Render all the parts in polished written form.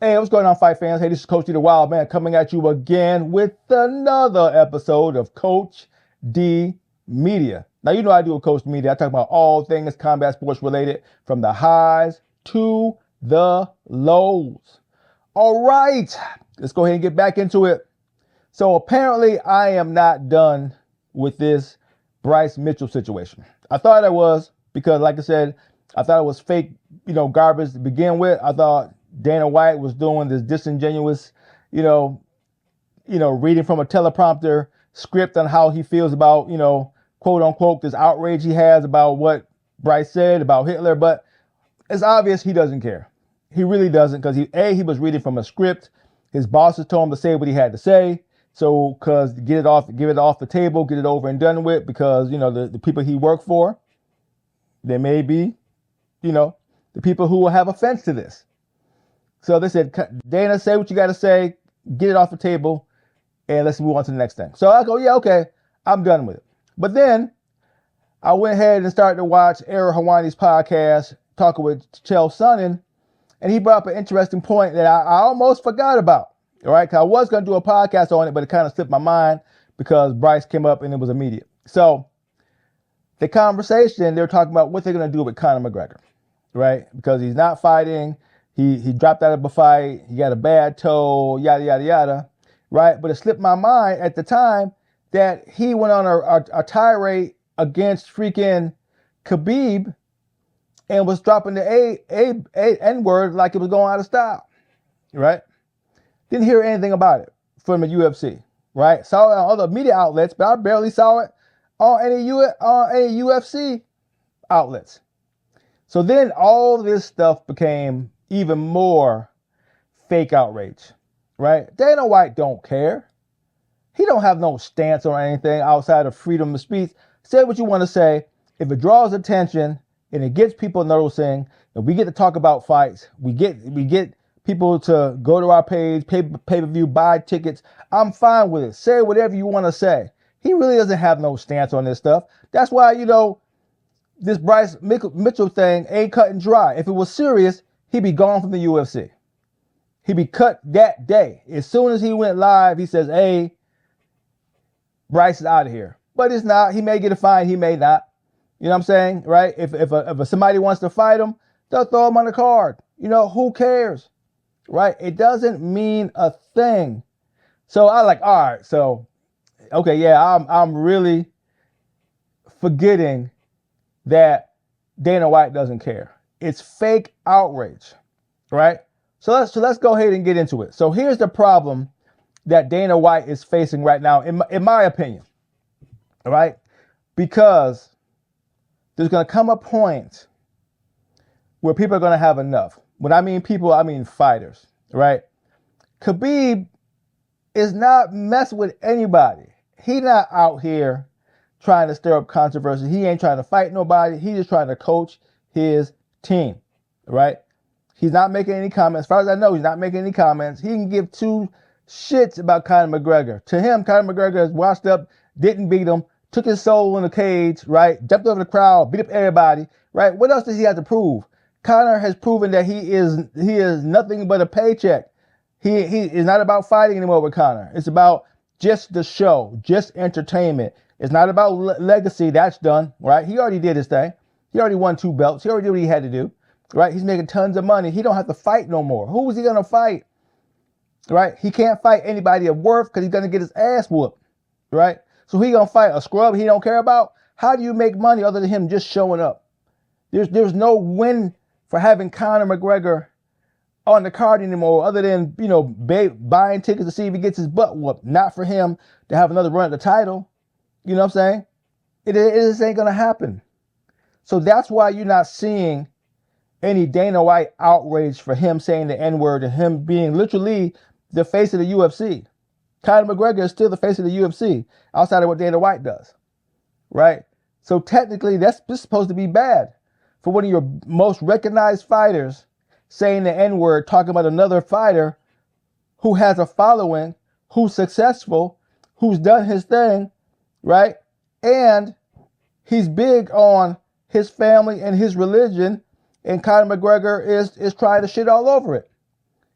Hey, what's going on, fight fans? Hey, this is Coach D the Wild Man coming at you again with another episode of Coach D Media. Now, you know I do with Coach D Media. I talk about all things combat sports related, from the highs to the lows. All right, let's go ahead and get back into it. So apparently I am not done with this Bryce Mitchell situation. I thought I was, because like I said, I thought it was fake, garbage to begin with. I thought Dana White was doing this disingenuous, reading from a teleprompter script on how he feels about, quote unquote, this outrage he has about what Bryce said about Hitler. But it's obvious he doesn't care. He really doesn't, because he was reading from a script. His bosses told him to say what he had to say. So, because give it off the table, get it over and done with, because, the people he worked for, they may be, the people who will have offense to this. So they said, Dana, say what you got to say, get it off the table, and let's move on to the next thing. So I go, yeah, okay, I'm done with it. But then I went ahead and started to watch Ariel Helwani's podcast, talking with Chael Sonnen, and he brought up an interesting point that I almost forgot about. All right, because I was going to do a podcast on it, but it kind of slipped my mind because Bryce came up and it was immediate. So the conversation, they were talking about what they're going to do with Conor McGregor, right? Because he's not fighting. He dropped out of a fight. He got a bad toe, yada, yada, yada, right? But it slipped my mind at the time that he went on a tirade against freaking Khabib and was dropping the N-word like it was going out of style, right? Didn't hear anything about it from the UFC, right? Saw it on other media outlets, but I barely saw it on any UFC outlets. So then all this stuff became even more fake outrage, right? Dana White don't care. He don't have no stance on anything outside of freedom of speech. Say what you want to say. If it draws attention and it gets people noticing, and we get to talk about fights, we get people to go to our page, pay-per-view, buy tickets, I'm fine with it. Say whatever you want to say. He really doesn't have no stance on this stuff. That's why, this Bryce Mitchell thing ain't cut and dry. If it was serious, he'd be gone from the UFC. He'd be cut that day. As soon as he went live, he says, hey, Bryce is out of here. But it's not. He may get a fine. He may not. You know what I'm saying? Right? If somebody wants to fight him, they'll throw him on the card. Who cares? Right? It doesn't mean a thing. So I all right. So, okay, yeah, I'm really forgetting that Dana White doesn't care. It's fake outrage, right? So let's go ahead and get into it. So here's the problem that Dana White is facing right now, in my opinion, all right? Because there's going to come a point where people are going to have enough. When I mean people, I mean fighters, right? Khabib is not messing with anybody. He's not out here trying to stir up controversy. He ain't trying to fight nobody. He's just trying to coach his team, right? He's not making any comments. As far as I know, he's not making any comments. He can give two shits about Conor McGregor. To him, Conor McGregor is washed up, didn't beat him, took his soul in the cage, right? Jumped over the crowd, beat up everybody, right? What else does he have to prove? Conor has proven that he is nothing but a paycheck. He is not about fighting anymore with Conor. It's about just the show, just entertainment. It's not about legacy. That's done, right? He already did his thing. He already won 2 belts. He already did what he had to do, right? He's making tons of money. He don't have to fight no more. Who is he going to fight, right? He can't fight anybody of worth because he's going to get his ass whooped, right? So he going to fight a scrub he don't care about? How do you make money other than him just showing up? There's no win for having Conor McGregor on the card anymore other than, buying tickets to see if he gets his butt whooped. Not for him to have another run at the title. You know what I'm saying? It just ain't going to happen. So that's why you're not seeing any Dana White outrage for him saying the N-word and him being literally the face of the UFC. Conor McGregor is still the face of the UFC outside of what Dana White does, right? So technically, this is supposed to be bad for one of your most recognized fighters saying the N-word, talking about another fighter who has a following, who's successful, who's done his thing, right? And he's big on his family and his religion, and Conor McGregor is trying to shit all over it.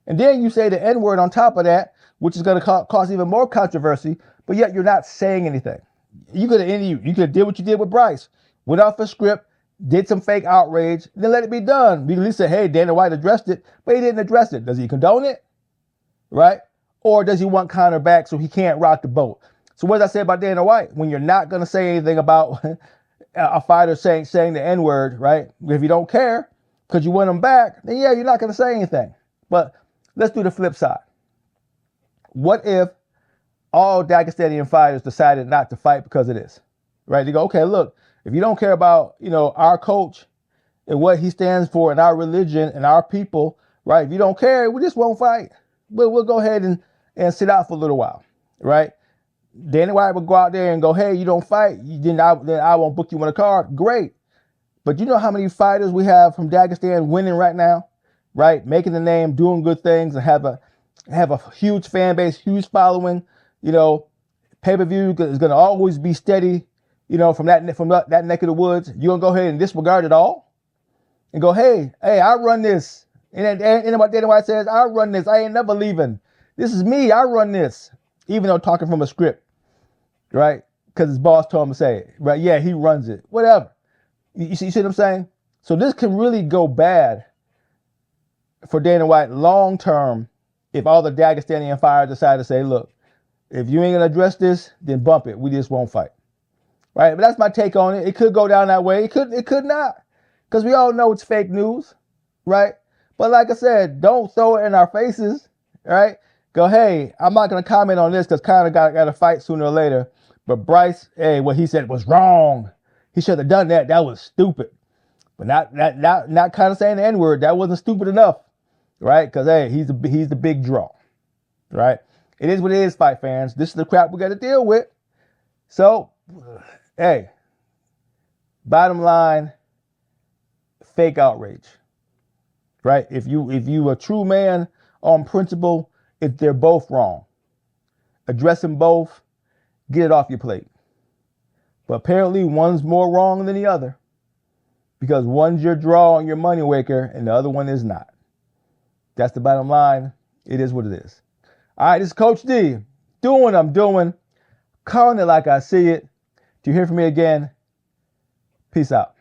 And then you say the N-word on top of that, which is going to cause even more controversy, but yet you're not saying anything. You could have did what you did with Bryce. Went off a script, did some fake outrage, then let it be done. We at least said, hey, Dana White addressed it, but he didn't address it. Does he condone it? Right? Or does he want Conor back so he can't rock the boat? So what did I say about Dana White? When you're not going to say anything about a fighter saying the N-word, right? If you don't care because you want him back, then yeah, you're not going to say anything. But let's do the flip side. What if all Dagestani fighters decided not to fight because of this? Right? They go, okay, look, if you don't care about, our coach and what he stands for and our religion and our people, right? If you don't care, we just won't fight. We'll go ahead and sit out for a little while, right? Dana White would go out there and go, hey, you don't fight, then I won't book you on a card. Great. But you know how many fighters we have from Dagestan winning right now, right? Making the name, doing good things, and have a huge fan base, huge following. Pay-per-view is going to always be steady, from that neck of the woods. You're going to go ahead and disregard it all and go, hey, I run this. And what Dana White says, I run this. I ain't never leaving. This is me. I run this. Even though talking from a script, right? Because his boss told him to say it, right? Yeah, he runs it. Whatever. You see what I'm saying? So this can really go bad for Dana White long term if all the Dagestani fighters decide to say, look, if you ain't going to address this, then bump it. We just won't fight. Right? But that's my take on it. It could go down that way. It could not. Because we all know it's fake news, right? But like I said, don't throw it in our faces, right? Go, hey, I'm not going to comment on this because Conor got to fight sooner or later. But Bryce, hey, what he said was wrong. He should have done that. That was stupid. But not Conor saying the N-word. That wasn't stupid enough, right? Because, hey, he's the big draw, right? It is what it is, fight fans. This is the crap we got to deal with. So, hey, bottom line, fake outrage, right? If you a true man on principle, if they're both wrong, address them both, get it off your plate. But apparently one's more wrong than the other because one's your draw and your money waker and the other one is not. That's the bottom line. It is what it is. All right, this is Coach D. Doing what I'm doing, calling it like I see it. To hear from me again, peace out.